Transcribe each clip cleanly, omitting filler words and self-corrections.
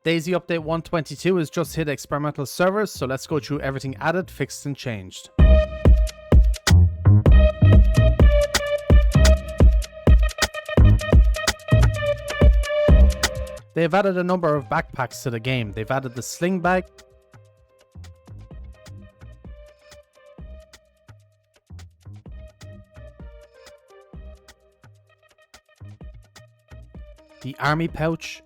DayZ update 122 has just hit experimental servers, so let's go through everything added, fixed and changed. They've added a number of backpacks to the game. They've added the sling bag, the army pouch,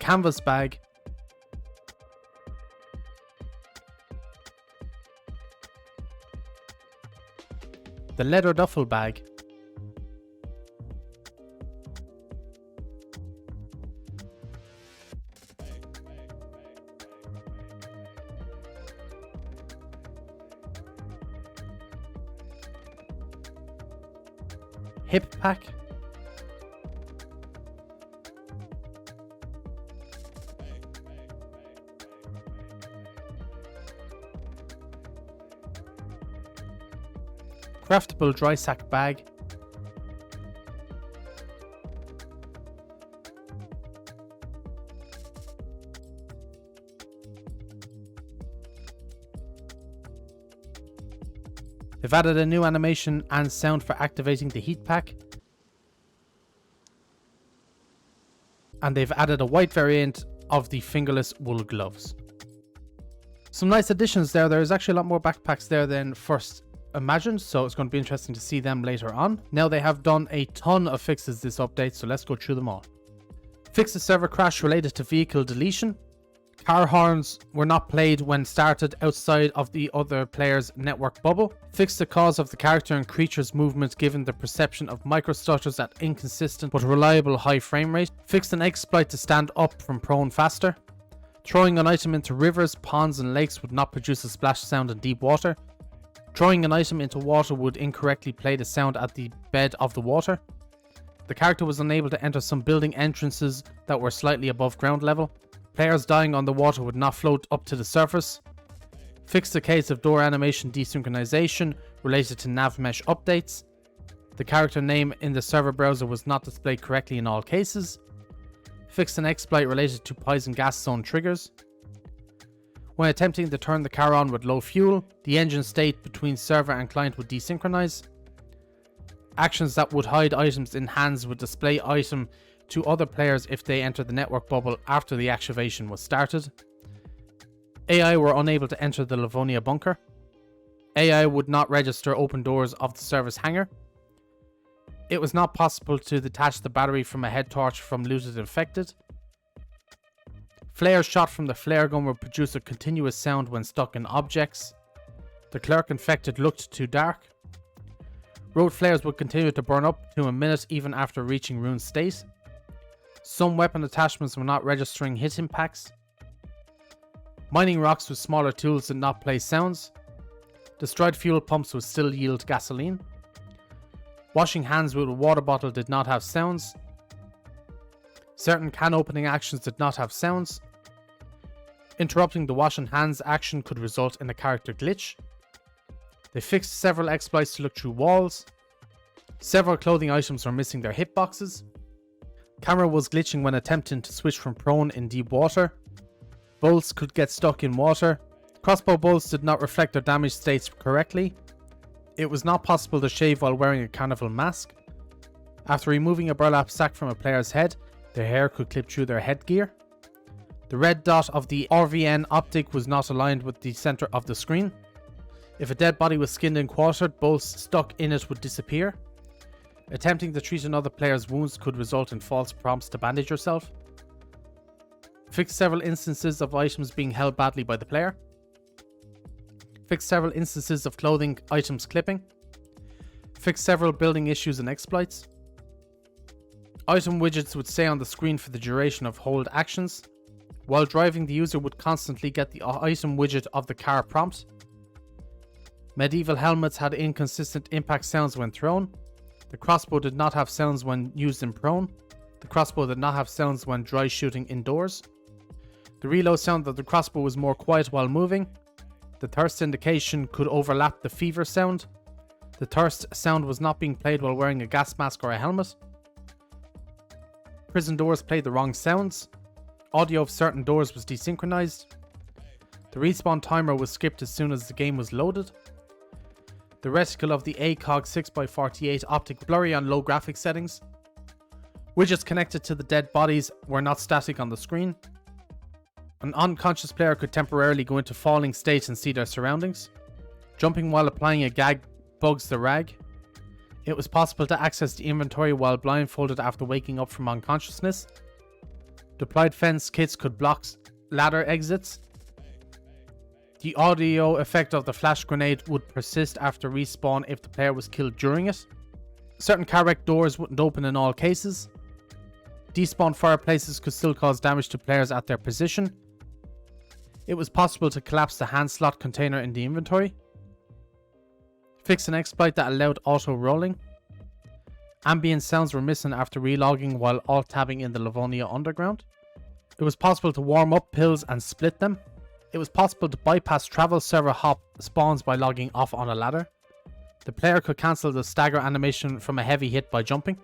canvas bag, the leather duffel bag, hip pack, craftable dry sack bag, they've added a new animation and sound for activating the heat pack, and they've added a white variant of the fingerless wool gloves. Some nice additions there. There's actually a lot more backpacks there than first imagined, so it's going to be interesting to see them later on. Now they have done a ton of fixes this update, so let's go through them all. Fix the server crash related to vehicle deletion. Car horns were not played when started outside of the other player's network bubble. Fix the cause of the character and creature's movement given the perception of micro stutters at inconsistent but reliable high frame rate. Fixed an exploit to stand up from prone faster. Throwing an item into rivers, ponds and lakes would not produce a splash sound in deep water. Throwing an item into water would incorrectly play the sound at the bed of the water. The character was unable to enter some building entrances that were slightly above ground level. Players dying on the water would not float up to the surface. Fixed the case of door animation desynchronization related to nav mesh updates. The character name in the server browser was not displayed correctly in all cases. Fixed an exploit related to poison gas zone triggers. When attempting to turn the car on with low fuel, the engine state between server and client would desynchronize. Actions that would hide items in hands would display item to other players if they enter the network bubble after the activation was started. AI were unable to enter the Livonia bunker. AI would not register open doors of the server's hangar. It was not possible to detach the battery from a head torch from looted infected. Flares shot from the flare gun would produce a continuous sound when stuck in objects. The clerk infected looked too dark. Road flares would continue to burn up to a minute even after reaching ruined state. Some weapon attachments were not registering hit impacts. Mining rocks with smaller tools did not play sounds. Destroyed fuel pumps would still yield gasoline. Washing hands with a water bottle did not have sounds. Certain can opening actions did not have sounds. Interrupting the washing hands action could result in a character glitch. They fixed several exploits to look through walls. Several clothing items were missing their hitboxes. Camera was glitching when attempting to switch from prone in deep water. Bolts could get stuck in water. Crossbow bolts did not reflect their damage states correctly. It was not possible to shave while wearing a carnival mask. After removing a burlap sack from a player's head, their hair could clip through their headgear. The red dot of the RVN optic was not aligned with the center of the screen. If a dead body was skinned and quartered, bolts stuck in it would disappear. Attempting to treat another player's wounds could result in false prompts to bandage yourself. Fix several instances of items being held badly by the player. Fix several instances of clothing items clipping. Fix several building issues and exploits. Item widgets would stay on the screen for the duration of hold actions. While driving, the user would constantly get the item widget of the car prompt. Medieval helmets had inconsistent impact sounds when thrown. The crossbow did not have sounds when used in prone. The crossbow did not have sounds when dry shooting indoors. The reload sound of the crossbow was more quiet while moving. The thirst indication could overlap the fever sound. The thirst sound was not being played while wearing a gas mask or a helmet. Prison doors played the wrong sounds. Audio of certain doors was desynchronized. The respawn timer was skipped as soon as the game was loaded. The reticle of the ACOG 6x48 optic blurry on low graphics settings. Widgets connected to the dead bodies were not static on the screen. An unconscious player could temporarily go into falling state and see their surroundings. Jumping while applying a gag bugs the rag. It was possible to access the inventory while blindfolded after waking up from unconsciousness. Deployed fence kits could block ladder exits. The audio effect of the flash grenade would persist after respawn if the player was killed during it. Certain car wreck doors wouldn't open in all cases. Despawned fireplaces could still cause damage to players at their position. It was possible to collapse the hand slot container in the inventory. Fix an exploit that allowed auto rolling. Ambient sounds were missing after relogging while alt-tabbing in the Livonia Underground. It was possible to warm up pills and split them. It was possible to bypass travel server hop spawns by logging off on a ladder. The player could cancel the stagger animation from a heavy hit by jumping.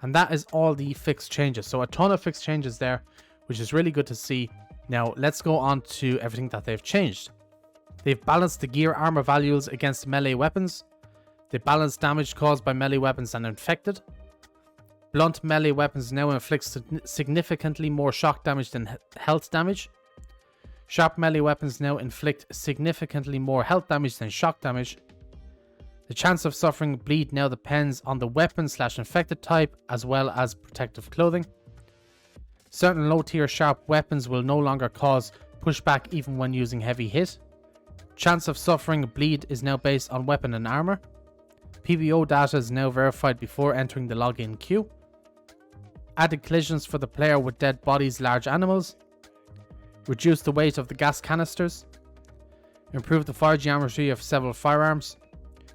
And that is all the fixed changes. So a ton of fixed changes there, which is really good to see. Now let's go on to everything that they've changed. They've balanced the gear armor values against melee weapons. They balanced damage caused by melee weapons and infected. Blunt melee weapons now inflict significantly more shock damage than health damage. Sharp melee weapons now inflict significantly more health damage than shock damage. The chance of suffering bleed now depends on the weapon/infected type as well as protective clothing. Certain low tier sharp weapons will no longer cause pushback even when using heavy hit. Chance of suffering bleed is now based on weapon and armor. PBO data is now verified before entering the login queue. Added collisions for the player with dead bodies, large animals. Reduce the weight of the gas canisters. Improve the fire geometry of several firearms.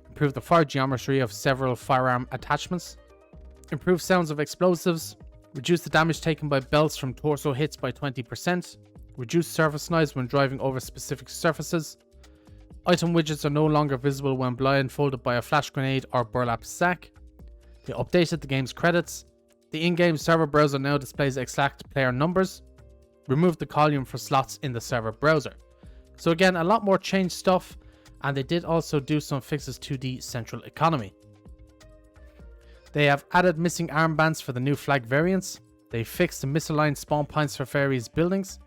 Improve the fire geometry of several firearm attachments. Improve sounds of explosives. Reduce the damage taken by belts from torso hits by 20%. Reduce surface noise when driving over specific surfaces. Item widgets are no longer visible when blindfolded by a flash grenade or burlap sack. They updated the game's credits. The in-game server browser now displays exact player numbers. Removed the column for slots in the server browser. So again, a lot more changed stuff, and they did also do some fixes to the central economy. They have added missing armbands for the new flag variants. They fixed the misaligned spawn points for various buildings.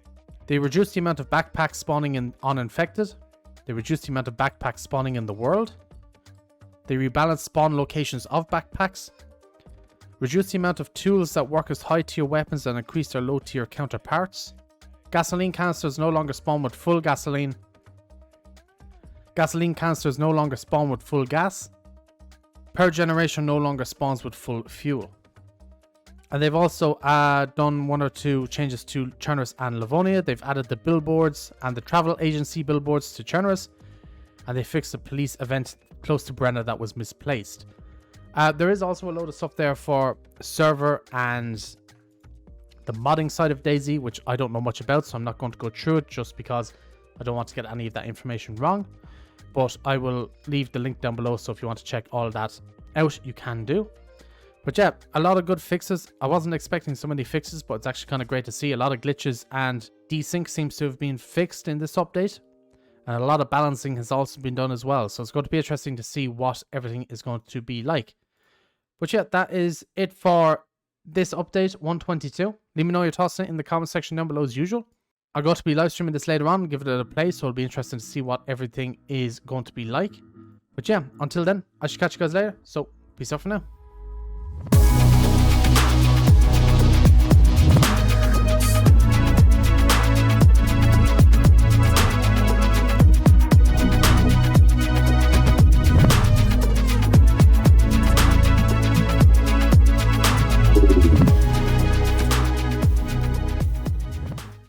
They reduced the amount of backpacks spawning on infected. They reduced the amount of backpacks spawning in the world. They rebalanced spawn locations of backpacks. Reduced the amount of tools that work as high tier weapons and increase their low tier counterparts. Gasoline canisters no longer spawn with full gasoline. Gasoline canisters no longer spawn with full gas. Power generation no longer spawns with full fuel. And they've also done one or two changes to Chernarus and Livonia. They've added the billboards and the travel agency billboards to Chernarus. And they fixed the police event close to Brenna that was misplaced. There is also a load of stuff there for server and the modding side of DayZ, which I don't know much about, so I'm not going to go through it just because I don't want to get any of that information wrong. But I will leave the link down below, so if you want to check all of that out, you can do. But yeah, a lot of good fixes. I wasn't expecting so many fixes, but it's actually kind of great to see. A lot of glitches and desync seems to have been fixed in this update. And a lot of balancing has also been done as well. So it's going to be interesting to see what everything is going to be like. But yeah, that is it for this update 122. Let me know your thoughts in the comment section down below as usual. I'm going to be live streaming this later on, give it a play, so it'll be interesting to see what everything is going to be like. But yeah, until then, I should catch you guys later. So peace out for now.